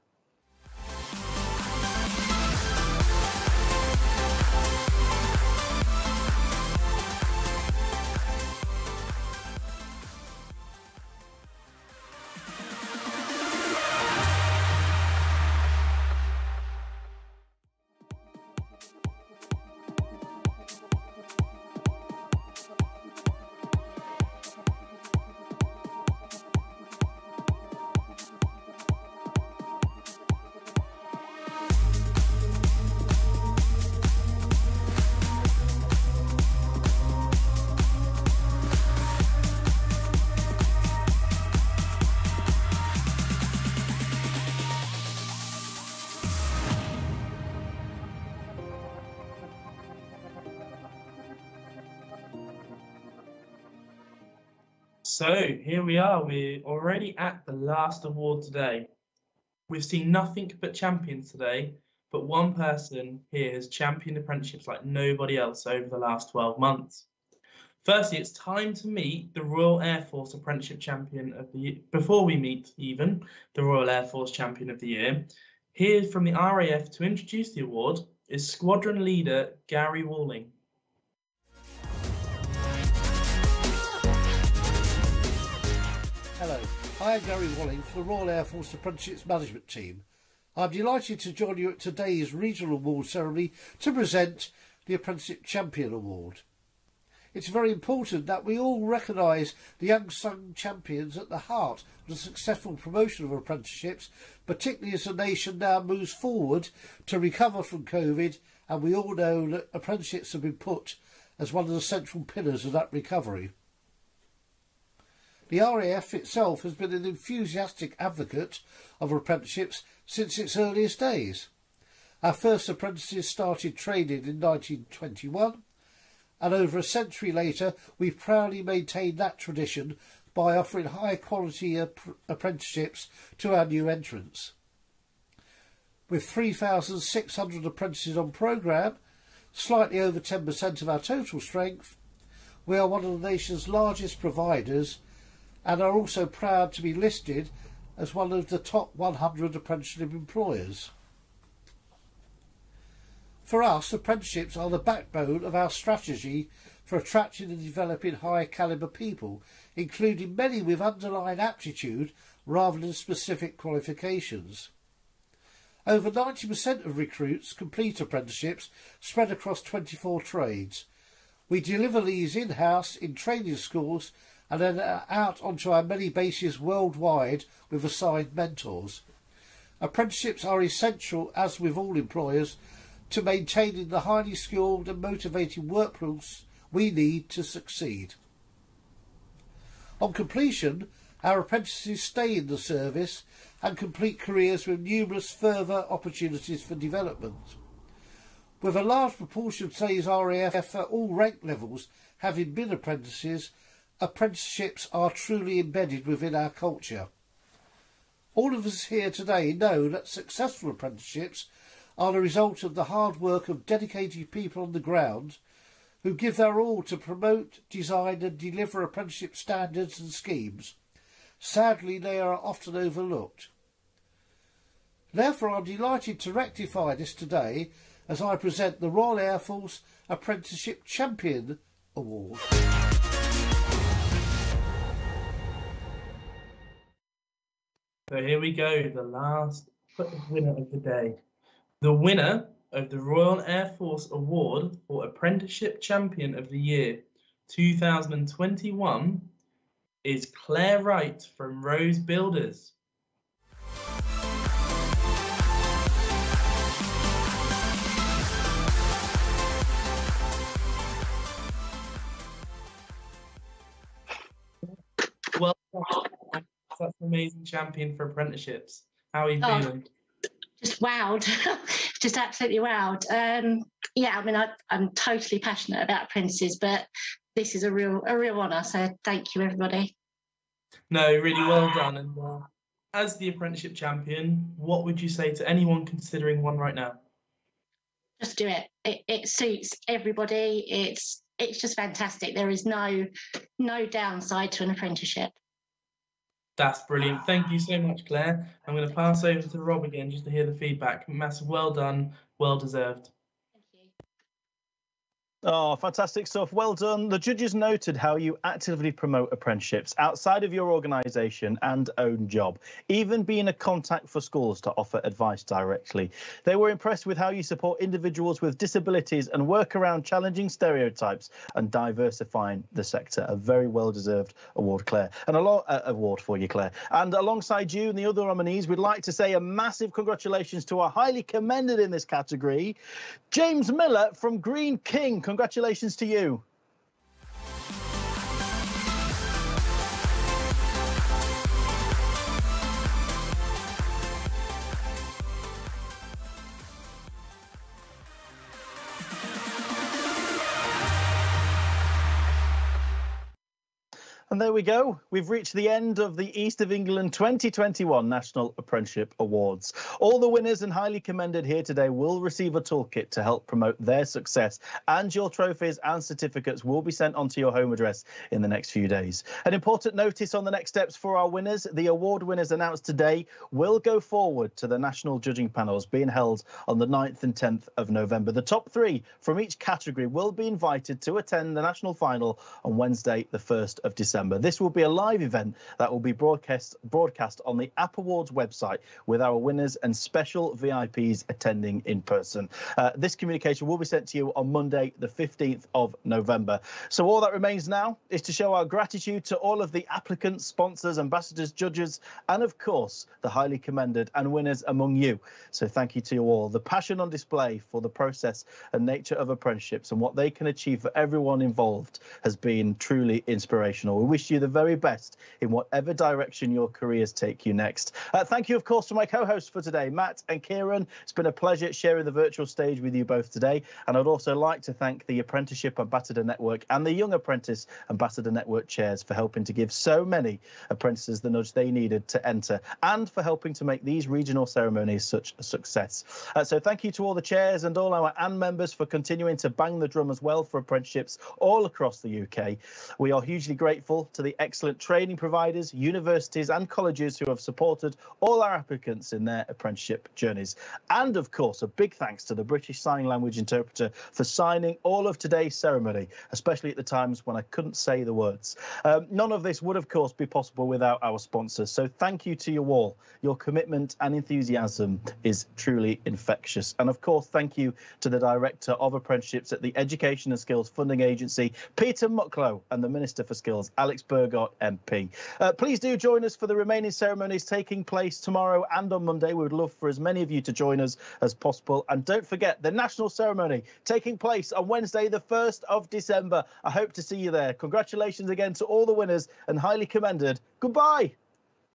So here we are. We're already at the last award today. We've seen nothing but champions today, but one person here has championed apprenticeships like nobody else over the last 12 months. Firstly, it's time to meet the Royal Air Force Apprenticeship Champion of the Year. Before we meet even the Royal Air Force Champion of the Year, here from the RAF to introduce the award is Squadron Leader Gary Walling. Hello, I am Gary Walling for the Royal Air Force Apprenticeships Management Team. I'm delighted to join you at today's Regional Award ceremony to present the Apprenticeship Champion Award. it's very important that we all recognise the unsung champions at the heart of the successful promotion of apprenticeships, particularly as the nation now moves forward to recover from COVID, and we all know that apprenticeships have been put as one of the central pillars of that recovery. The RAF itself has been an enthusiastic advocate of apprenticeships since its earliest days. Our first apprentices started training in 1921, and over a century later we've proudly maintained that tradition by offering high quality apprenticeships to our new entrants. With 3,600 apprentices on programme, slightly over 10% of our total strength, we are one of the nation's largest providers and are also proud to be listed as one of the top 100 apprenticeship employers. For us, apprenticeships are the backbone of our strategy for attracting and developing high calibre people, including many with underlying aptitude rather than specific qualifications. Over 90% of recruits complete apprenticeships spread across 24 trades. We deliver these in-house in training schools and then out onto our many bases worldwide with assigned mentors. Apprenticeships are essential, as with all employers, to maintaining the highly skilled and motivating workforce we need to succeed. On completion, our apprentices stay in the service and complete careers with numerous further opportunities for development. With a large proportion of today's RAF at all rank levels having been apprentices, apprenticeships are truly embedded within our culture. All of us here today know that successful apprenticeships are the result of the hard work of dedicated people on the ground who give their all to promote, design and deliver apprenticeship standards and schemes. Sadly, they are often overlooked. Therefore, I'm delighted to rectify this today as I present the Royal Air Force Apprenticeship Champion Award. So here we go, the last winner of the day. The winner of the Royal Air Force Award for Apprenticeship Champion of the Year 2021 is Claire Wright from Rose Builders. Well, that's an amazing champion for apprenticeships. How are you feeling? Just wowed, just absolutely wowed. Yeah, I mean, I'm totally passionate about apprentices, but this is a real honour. So thank you, everybody. No, really well done. And as the apprenticeship champion, what would you say to anyone considering one right now? Just do it. It suits everybody. It's just fantastic. There is no downside to an apprenticeship. That's brilliant. Thank you so much, Claire. I'm going to pass over to Rob again just to hear the feedback. Massive well done, well deserved. Oh, fantastic stuff. Well done. The judges noted how you actively promote apprenticeships outside of your organisation and own job, even being a contact for schools to offer advice directly. They were impressed with how you support individuals with disabilities and work around challenging stereotypes and diversifying the sector. A very well-deserved award, Claire. And award for you, Claire. And alongside you and the other nominees, we'd like to say a massive congratulations to our highly commended in this category, James Miller from Green King. Congratulations to you. And there we go. We've reached the end of the East of England 2021 National Apprenticeship Awards. All the winners and highly commended here today will receive a toolkit to help promote their success, and your trophies and certificates will be sent onto your home address in the next few days. An important notice on the next steps for our winners. The award winners announced today will go forward to the national judging panels being held on the 9th and 10th of November. The top three from each category will be invited to attend the national final on Wednesday, the 1st of December. December. This will be a live event that will be broadcast on the App Awards website with our winners and special VIPs attending in person. This communication will be sent to you on Monday, the 15th of November. So all that remains now is to show our gratitude to all of the applicants, sponsors, ambassadors, judges, and of course, the highly commended and winners among you. So thank you to you all. The passion on display for the process and nature of apprenticeships and what they can achieve for everyone involved has been truly inspirational. We wish you the very best in whatever direction your careers take you next. Thank you, of course, to my co-hosts for today, Matt and Kieran. It's been a pleasure sharing the virtual stage with you both today. And I'd also like to thank the Apprenticeship Ambassador Network and the Young Apprentice Ambassador Network chairs for helping to give so many apprentices the nudge they needed to enter and for helping to make these regional ceremonies such a success. So thank you to all the chairs and all our AND members for continuing to bang the drum as well for apprenticeships all across the UK. We are hugely grateful to the excellent training providers, universities and colleges who have supported all our applicants in their apprenticeship journeys. And of course, a big thanks to the British Sign Language interpreter for signing all of today's ceremony, especially at the times when I couldn't say the words. None of this would, of course, be possible without our sponsors. So thank you to you all. Your commitment and enthusiasm is truly infectious. And of course, thank you to the Director of Apprenticeships at the Education and Skills Funding Agency, Peter Mucklow, and the Minister for Skills, Alex Burgott, MP. Please do join us for the remaining ceremonies taking place tomorrow and on Monday. We would love for as many of you to join us as possible. And don't forget the national ceremony taking place on Wednesday, the 1st of December. I hope to see you there. Congratulations again to all the winners and highly commended. Goodbye.